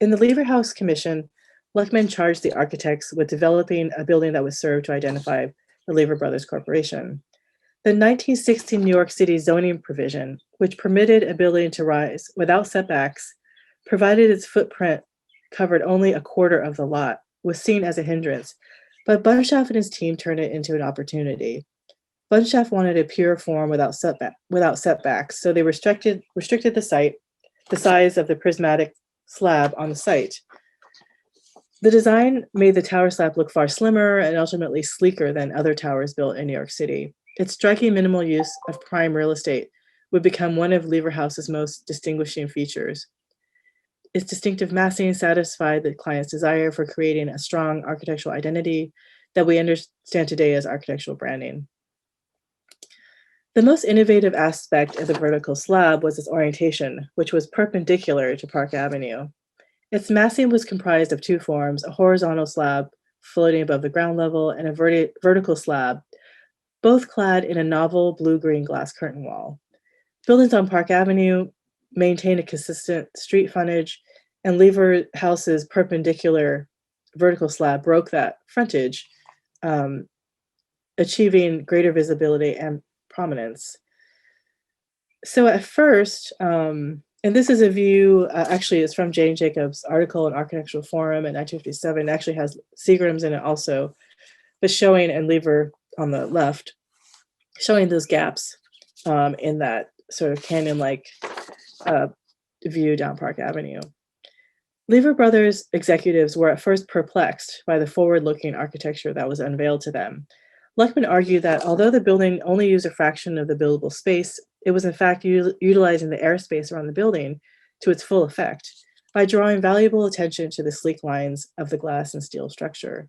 In the Lever House Commission, Luckman charged the architects with developing a building that would serve to identify the Lever Brothers Corporation. The 1916 New York City zoning provision, which permitted a building to rise without setbacks, provided its footprint covered only a quarter of the lot, was seen as a hindrance, but Bunshaft and his team turned it into an opportunity. Bunshaft wanted a pure form without setbacks, so they restricted the size of the prismatic slab on the site. The design made the tower slab look far slimmer and ultimately sleeker than other towers built in New York City. Its striking minimal use of prime real estate would become one of Lever House's most distinguishing features. Its distinctive massing satisfied the client's desire for creating a strong architectural identity that we understand today as architectural branding. The most innovative aspect of the vertical slab was its orientation, which was perpendicular to Park Avenue. Its massing was comprised of two forms, a horizontal slab floating above the ground level and a vertical slab, both clad in a novel blue-green glass curtain wall. Buildings on Park Avenue maintained a consistent street frontage, and Lever House's perpendicular vertical slab broke that frontage, achieving greater visibility and prominence. So at first, and this is a view, actually it's from Jane Jacobs' article in Architectural Forum in 1957, it actually has Seagram's in it also, but showing, and Lever on the left, showing those gaps in that sort of canyon-like view down Park Avenue. Lever Brothers executives were at first perplexed by the forward-looking architecture that was unveiled to them. Luckman argued that although the building only used a fraction of the buildable space, it was in fact utilizing the airspace around the building to its full effect by drawing valuable attention to the sleek lines of the glass and steel structure.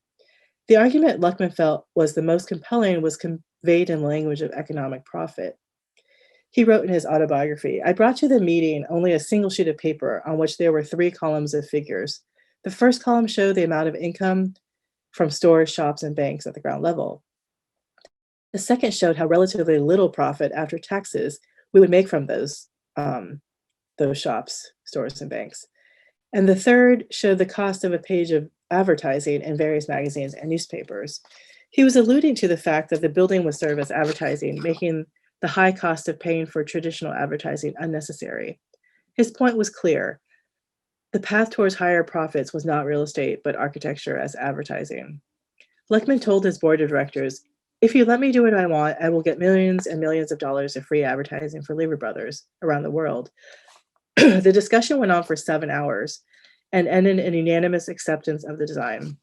The argument Luckman felt was the most compelling was conveyed in the language of economic profit. He wrote in his autobiography, "I brought to the meeting only a single sheet of paper on which there were 3 columns of figures. The first column showed the amount of income from stores, shops, and banks at the ground level. The second showed how relatively little profit after taxes we would make from those shops, stores, and banks. And the third showed the cost of a page of advertising in various magazines and newspapers." He was alluding to the fact that the building would serve as advertising, making the high cost of paying for traditional advertising unnecessary. His point was clear. The path towards higher profits was not real estate, but architecture as advertising. Luckman told his board of directors, "If you let me do what I want, I will get millions and millions of dollars of free advertising for Lever Brothers around the world." The discussion went on for 7 hours and ended in unanimous acceptance of the design.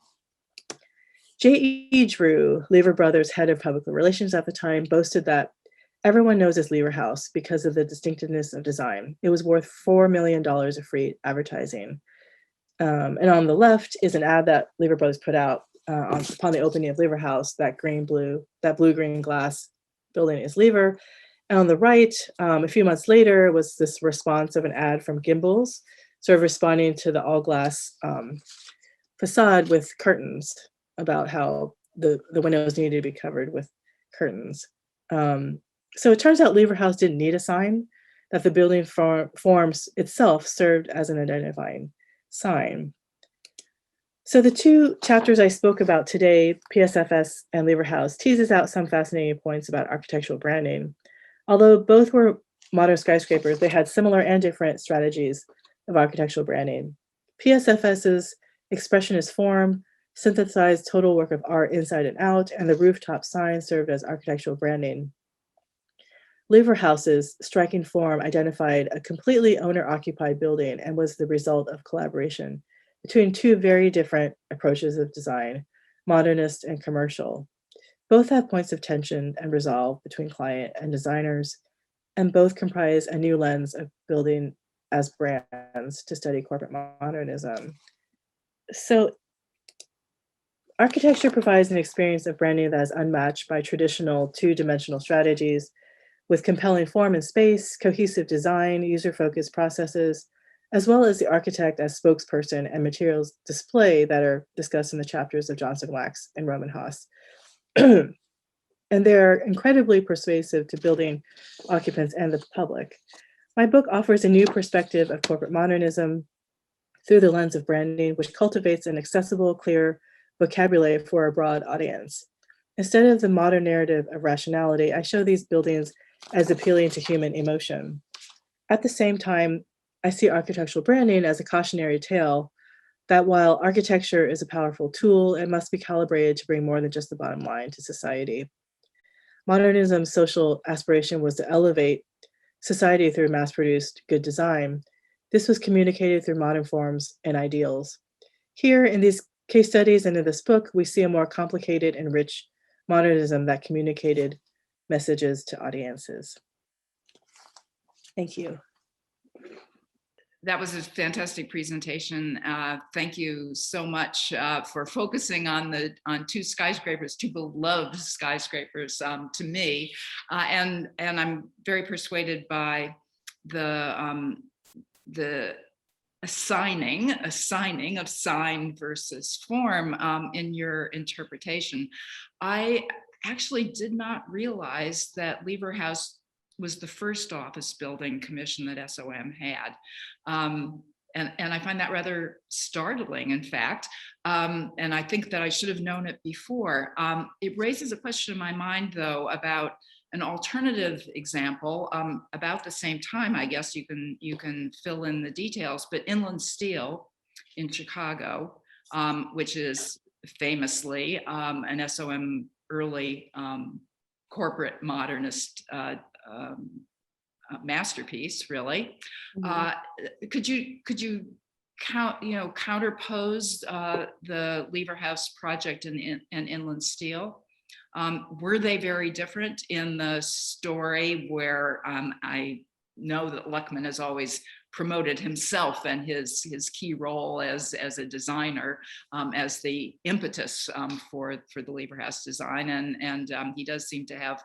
J.E. Drew, Lever Brothers' head of public relations at the time, boasted that everyone knows his Lever House because of the distinctiveness of design. It was worth $4 million of free advertising. And on the left is an ad that Lever Brothers put out upon the opening of Lever House. That blue-green glass building is Lever, And on the right, a few months later, was this response of an ad from Gimbels, sort of responding to the all-glass facade with curtains, about how the windows needed to be covered with curtains. So it turns out Lever House didn't need a sign, that the building forms itself served as an identifying sign. So the two chapters I spoke about today, PSFS and Lever House, teases out some fascinating points about architectural branding. Although both were modern skyscrapers, they had similar and different strategies of architectural branding. PSFS's expressionist form synthesized total work of art inside and out, and the rooftop sign served as architectural branding. Lever House's striking form identified a completely owner-occupied building and was the result of collaboration between two very different approaches of design, modernist and commercial. Both have points of tension and resolve between client and designers, and both comprise a new lens of building as brands to study corporate modernism. So architecture provides an experience of branding that is unmatched by traditional two-dimensional strategies, with compelling form and space, cohesive design, user-focused processes, as well as the architect as spokesperson and materials display that are discussed in the chapters of Johnson Wax and Röhm Haas. And they're incredibly persuasive to building occupants and the public. My book offers a new perspective of corporate modernism through the lens of branding, which cultivates an accessible, clear vocabulary for a broad audience. Instead of the modern narrative of rationality, I show these buildings as appealing to human emotion. At the same time, I see architectural branding as a cautionary tale that while architecture is a powerful tool, it must be calibrated to bring more than just the bottom line to society. Modernism's social aspiration was to elevate society through mass-produced good design. This was communicated through modern forms and ideals. Here in these case studies and in this book, we see a more complicated and rich modernism that communicated messages to audiences. Thank you. That was a fantastic presentation. Thank you so much for focusing on two skyscrapers, two beloved skyscrapers to me, and I'm very persuaded by the assigning of sign versus form in your interpretation. I actually did not realize that Lever House was the first office building commission that SOM had. And I find that rather startling, in fact. And I think that I should have known it before. It raises a question in my mind, though, about an alternative example. About the same time, I guess you can fill in the details, but Inland Steel in Chicago, which is famously an SOM early corporate modernist masterpiece, really. Mm-hmm. Could you counterpose the Lever House project and Inland Steel? Were they very different in the story, where I know that Luckman has always promoted himself and his key role as a designer as the impetus for the Lever House design, and he does seem to have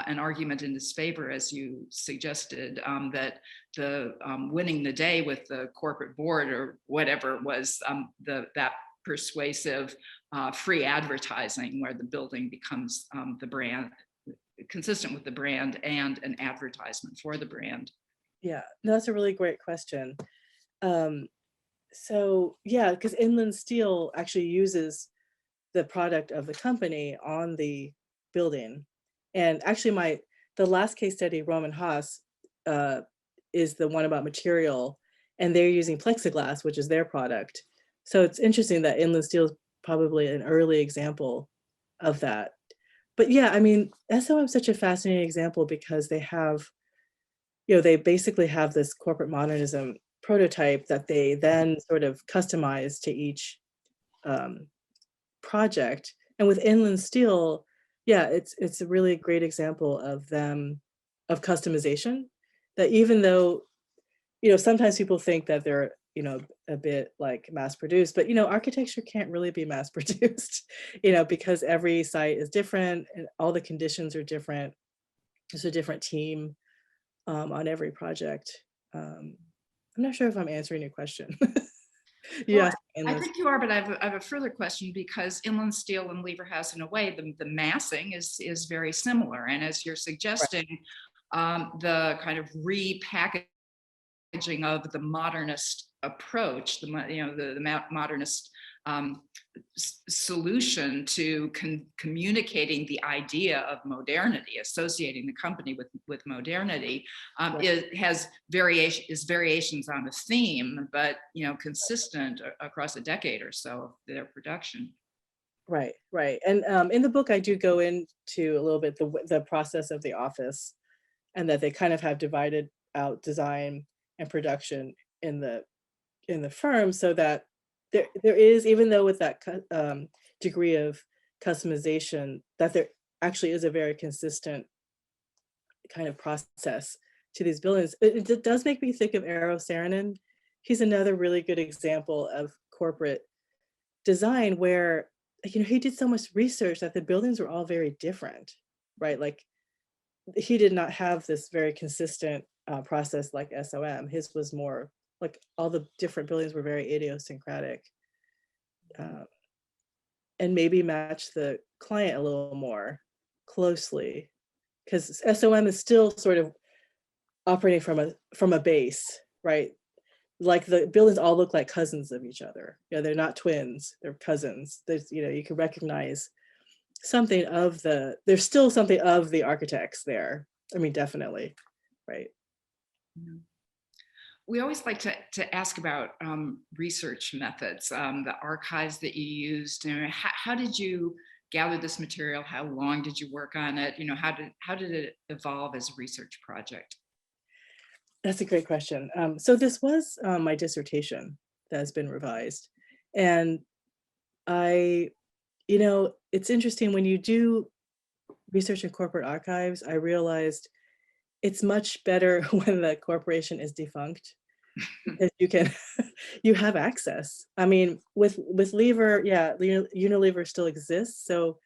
an argument in his favor, as you suggested, that the winning the day with the corporate board or whatever was that persuasive free advertising, where the building becomes the brand, consistent with the brand and an advertisement for the brand. Yeah, that's a really great question. So yeah, because Inland Steel actually uses the product of the company on the building. And actually the last case study, Röhm Haas, is the one about material, and they're using plexiglass, which is their product. So it's interesting that Inland Steel is probably an early example of that. But yeah, I mean, SOM is such a fascinating example because they have, they basically have this corporate modernism prototype that they then sort of customize to each project. And with Inland Steel, yeah, it's a really great example of customization, that even though, sometimes people think that they're, a bit like mass produced, but, architecture can't really be mass produced, because every site is different and all the conditions are different. There's a different team on every project. I'm not sure if I'm answering your question. You Well, asked in I this. think you are, but I have a further question, because inland steel and lever house, in a way, the massing is very similar. And as you're Right. suggesting, the kind of repackaging of the modernist approach, the modernist solution to communicating the idea of modernity, associating the company with modernity, Right. has variations on the theme, but consistent across a decade or so of their production. Right, right. And in the book, I do go into a little bit the process of the office, and that they kind of have divided out design and production in the firm, so that there is, even though with that degree of customization, that there actually is a very consistent kind of process to these buildings. It does make me think of Eero Saarinen. He's another really good example of corporate design where, he did so much research that the buildings were all very different, right? Like, he did not have this very consistent process like SOM. His was more like all the different buildings were very idiosyncratic, and maybe match the client a little more closely, because SOM is still sort of operating from a base, right? Like the buildings all look like cousins of each other. They're not twins, they're cousins. There's, you can recognize something of there's still something of the architects there. I mean, definitely, right? Mhm. We always like to ask about research methods, the archives that you used. How did you gather this material? How long did you work on it? How did it evolve as a research project? That's a great question. So this was my dissertation that has been revised. And I, it's interesting when you do research in corporate archives, I realized it's much better when the corporation is defunct, because you can, you have access. I mean, with Lever, yeah, Unilever still exists. So,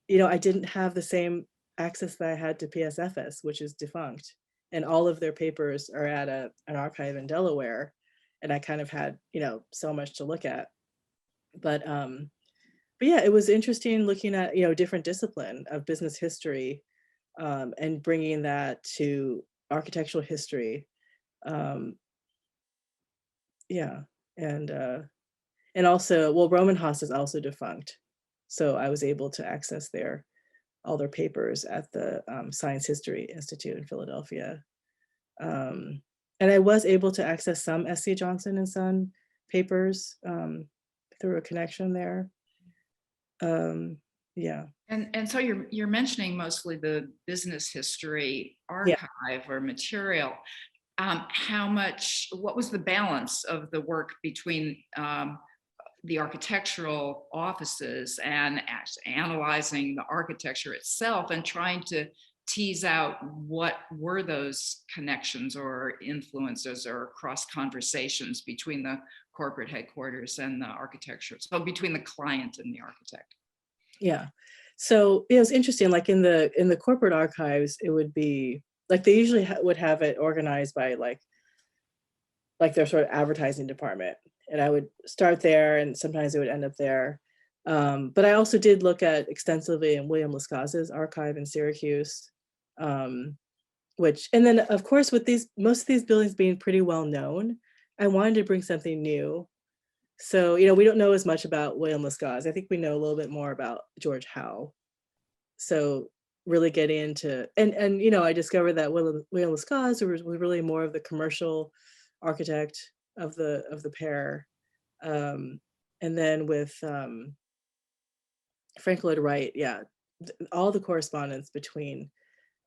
I didn't have the same access that I had to PSFS, which is defunct. And all of their papers are at an archive in Delaware. And I kind of had, so much to look at. But yeah, it was interesting looking at, different discipline of business history, and bringing that to architectural history. Um, yeah, and also, well, Röhm Haas is also defunct, so I was able to access all their papers at the Science History Institute in Philadelphia, and I was able to access some S.C. Johnson and Son papers through a connection there. Yeah, And so you're mentioning mostly the business history yeah. archive or material. What was the balance of the work between the architectural offices and analyzing the architecture itself and trying to tease out what were those connections or influences or cross conversations between the corporate headquarters and the architecture, so between the client and the architect? Yeah. So it was interesting, like in the corporate archives, it would be like they usually would have it organized by like their sort of advertising department. And I would start there, and sometimes it would end up there. But I also did look at extensively in William Lescaze's archive in Syracuse, and then of course with most of these buildings being pretty well known, I wanted to bring something new. So, we don't know as much about William Lescaze. I think we know a little bit more about George Howe. So really getting into, and I discovered that William Lescaze was really more of the commercial architect of the pair. And then with Frank Lloyd Wright, yeah, all the correspondence between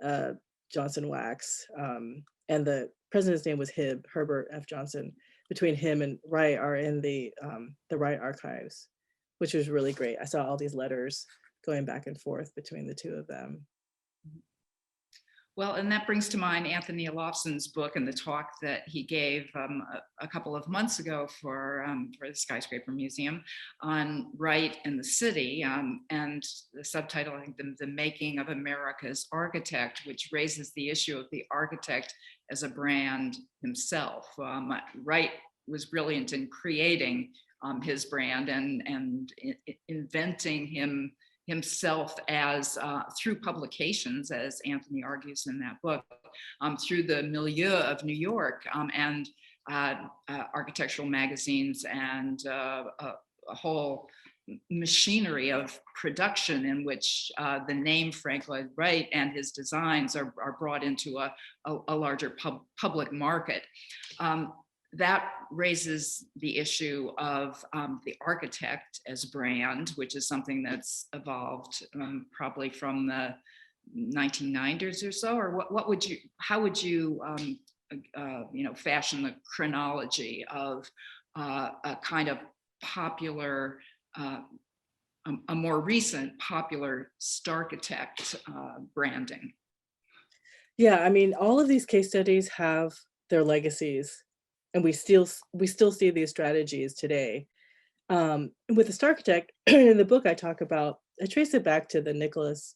uh, Johnson Wax, and the president's name was Herbert F. Johnson. Between him and Wright are in the Wright archives, which was really great. I saw all these letters going back and forth between the two of them. Well, and that brings to mind Anthony Olofson's book and the talk that he gave a couple of months ago for the Skyscraper Museum on Wright and the city, and the subtitle, I think, the Making of America's Architect, which raises the issue of the architect as a brand himself. Wright was brilliant in creating his brand and inventing himself as through publications, as Anthony argues in that book, through the milieu of New York and architectural magazines and a whole machinery of production in which the name Frank Lloyd Wright and his designs are brought into a larger public market. That raises the issue of the architect as brand, which is something that's evolved probably from the 1990s or so. Or how would you, fashion the chronology of a kind of popular, a more recent popular starchitect branding? Yeah, I mean, all of these case studies have their legacies, and we still see these strategies today. With the starchitect, in the book I trace it back to the Nicholas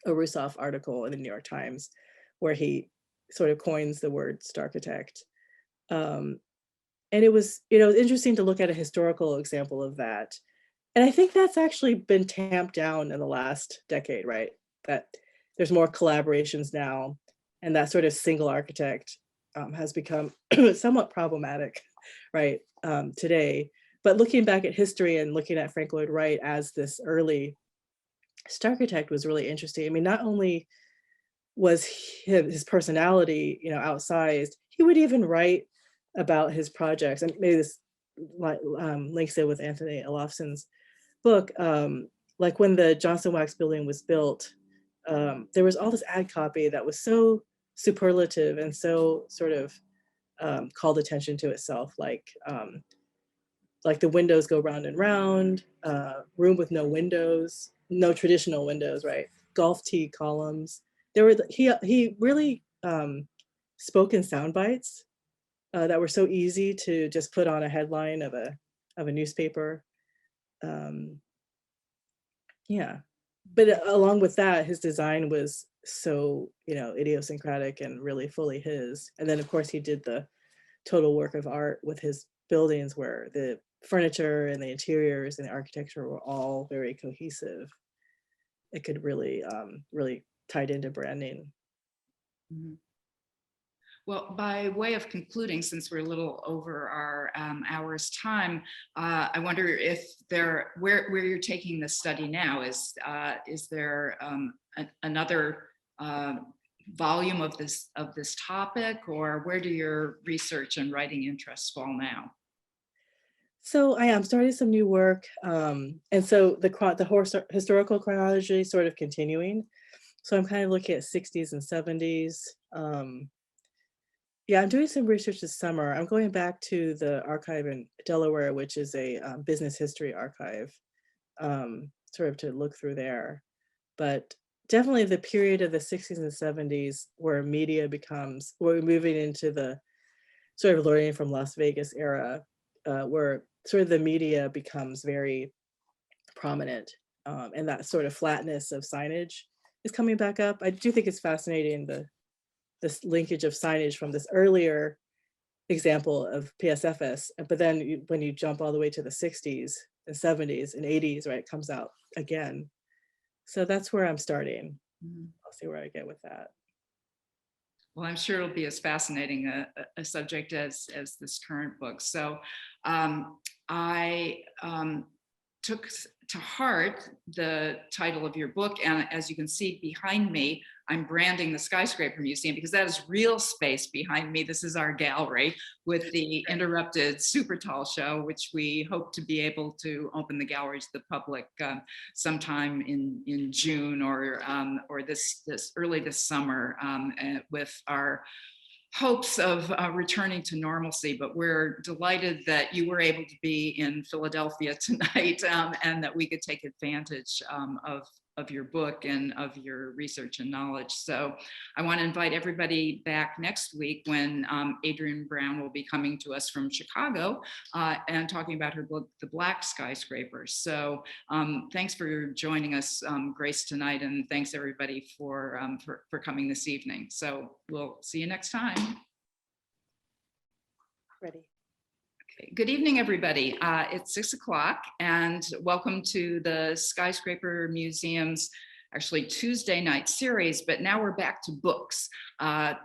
Orusoff article in the New York Times, where he sort of coins the word starchitect. And it was, interesting to look at a historical example of that. And I think that's actually been tamped down in the last decade, right? That there's more collaborations now, and that sort of single architect has become somewhat problematic, right, today. But looking back at history and looking at Frank Lloyd Wright as this early starchitect was really interesting. I mean, not only was his personality, outsized, he would even write about his projects. And maybe this links it with Anthony Olofson's book. Like when the Johnson Wax building was built, there was all this ad copy that was so superlative and so sort of called attention to itself, like the windows go round and round, room with no windows, no traditional windows, right? Golf tee columns. He really spoke in sound bites that were so easy to just put on a headline of a newspaper. Yeah, but along with that, his design was so, idiosyncratic and really fully his. And then of course he did the total work of art with his buildings, where the furniture and the interiors and the architecture were all very cohesive. It could really, really tied into branding. Mm-hmm. Well, by way of concluding, since we're a little over our hour's time, I wonder if where you're taking this study now, is there another volume of this topic, or where do your research and writing interests fall now? So I am starting some new work, and so the historical chronology is sort of continuing. So I'm kind of looking at 60s and 70s. Yeah, I'm doing some research this summer. I'm going back to the archive in Delaware, which is a business history archive, sort of to look through there. But definitely the period of the 60s and 70s where we're moving into the sort of learning from Las Vegas era, where sort of the media becomes very prominent, and that sort of flatness of signage is coming back up. I do think it's fascinating, this linkage of signage from this earlier example of PSFS, but then when you jump all the way to the 60s and 70s and 80s, right, it comes out again. So that's where I'm starting. Mm-hmm. I'll see where I get with that. Well, I'm sure it'll be as fascinating a subject as this current book. So I took to heart the title of your book, and as you can see behind me, I'm branding the Skyscraper Museum because that is real space behind me. This is our gallery with the interrupted super tall show, which we hope to be able to open the gallery to the public sometime in June or this early this summer, with our hopes of returning to normalcy. But we're delighted that you were able to be in Philadelphia tonight, and that we could take advantage your book and of your research and knowledge. So I want to invite everybody back next week when Adrienne Brown will be coming to us from Chicago and talking about her book, The Black Skyscraper. So thanks for joining us, Grace, tonight, and thanks everybody for coming this evening. So we'll see you next time. Ready. Okay. Good evening, everybody. It's 6 o'clock, and welcome to the Skyscraper Museum's actually Tuesday night series, but now we're back to books.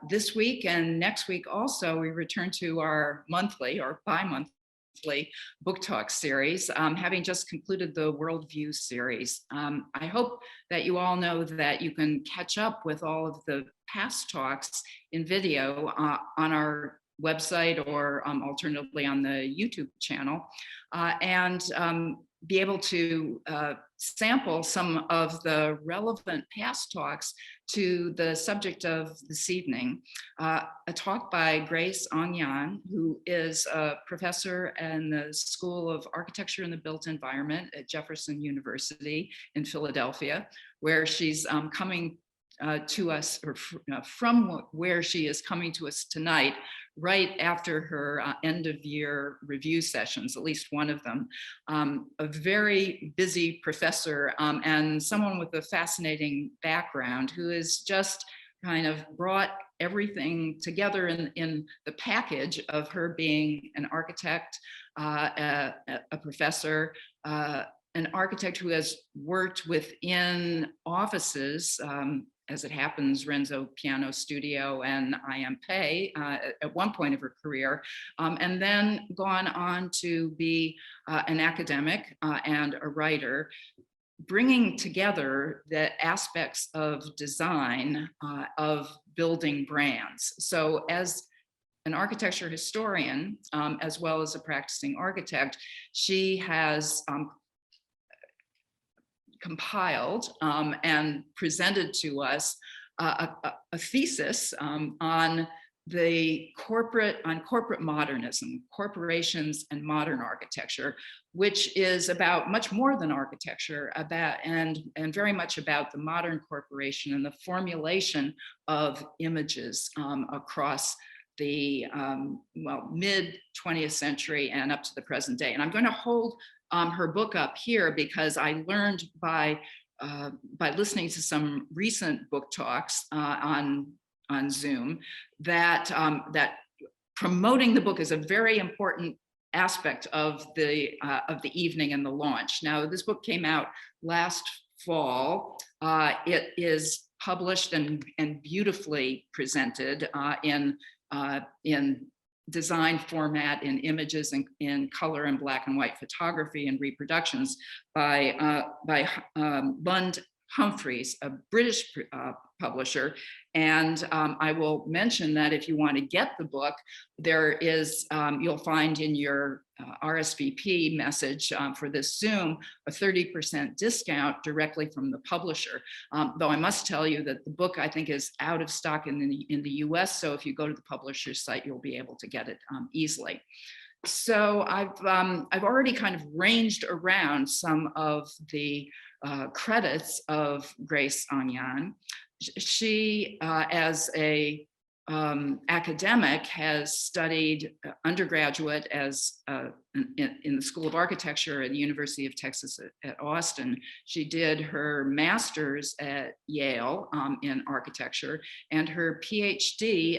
This week and next week also, we return to our monthly or bi-monthly book talk series, having just concluded the Worldview series. I hope that you all know that you can catch up with all of the past talks in video on our website or alternatively on the YouTube channel, and be able to sample some of the relevant past talks to the subject of this evening. A talk by Grace Ong Yan, who is a professor in the School of Architecture and the Built Environment at Jefferson University in Philadelphia, where she's coming to us, or from where she is coming to us tonight, right after her end of year review sessions, at least one of them. A very busy professor and someone with a fascinating background who has just kind of brought everything together in the package of her being an architect, a professor, an architect who has worked within offices, as it happens, Renzo Piano Studio and IMP at one point of her career, and then gone on to be an academic and a writer, bringing together the aspects of design of building brands. So as an architecture historian, as well as a practicing architect, she has compiled and presented to us a thesis on corporate modernism, corporations and modern architecture, which is about much more than architecture, and very much about the modern corporation and the formulation of images across the mid 20th century and up to the present day. And I'm going to hold her book up here because I learned by listening to some recent book talks on Zoom that promoting the book is a very important aspect of the evening and the launch. Now, this book came out last fall. It is published and beautifully presented in design format, in images, and in color and black and white photography and reproductions by Lund Humphreys, a British publisher. And I will mention that if you want to get the book, there is, you'll find in your RSVP message for this Zoom, a 30% discount directly from the publisher. Though I must tell you that the book, I think, is out of stock in the US. So if you go to the publisher's site, you'll be able to get it easily. So I've already kind of ranged around some of the credits of Grace Ong Yan. She, as a academic, has studied undergraduate as in the School of Architecture at the University of Texas at Austin. She did her master's at Yale in architecture and her PhD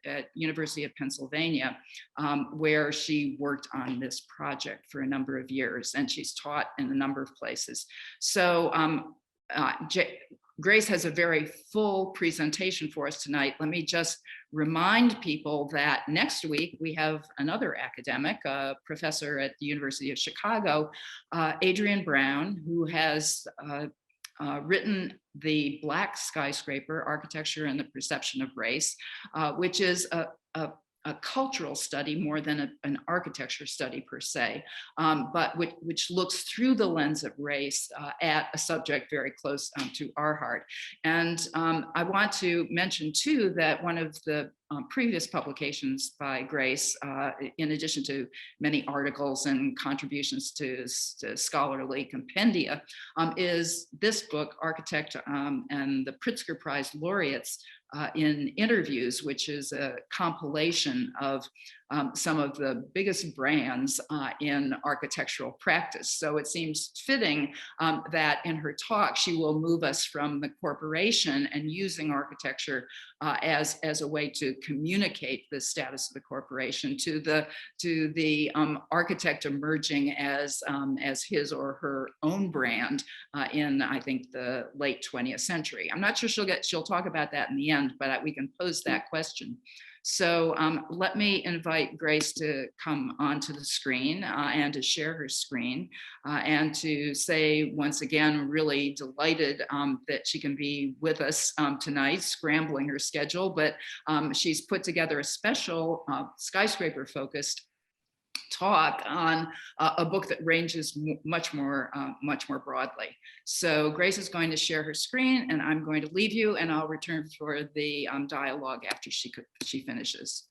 at University of Pennsylvania, where she worked on this project for a number of years, and she's taught in a number of places. So Grace has a very full presentation for us tonight. Let me just remind people that next week we have another academic, a professor at the University of Chicago, Adrienne Brown, who has written The Black Skyscraper, Architecture and the Perception of Race, which is a cultural study more than an architecture study per se, but which looks through the lens of race at a subject very close to our heart. And I want to mention too that one of the previous publications by Grace, in addition to many articles and contributions to scholarly compendia, is this book, Architect and the Pritzker Prize Laureates in Interviews, which is a compilation of some of the biggest brands in architectural practice. So it seems fitting that in her talk, she will move us from the corporation and using architecture as a way to communicate the status of the corporation to the architect emerging as his or her own brand in, I think, the late 20th century. I'm not sure she'll talk about that in the end, but we can pose that question. So let me invite Grace to come onto the screen and to share her screen and to say once again, really delighted that she can be with us tonight, scrambling her schedule, but she's put together a special skyscraper focused talk on a book that ranges much more broadly. So Grace is going to share her screen and I'm going to leave you and I'll return for the dialogue after she finishes.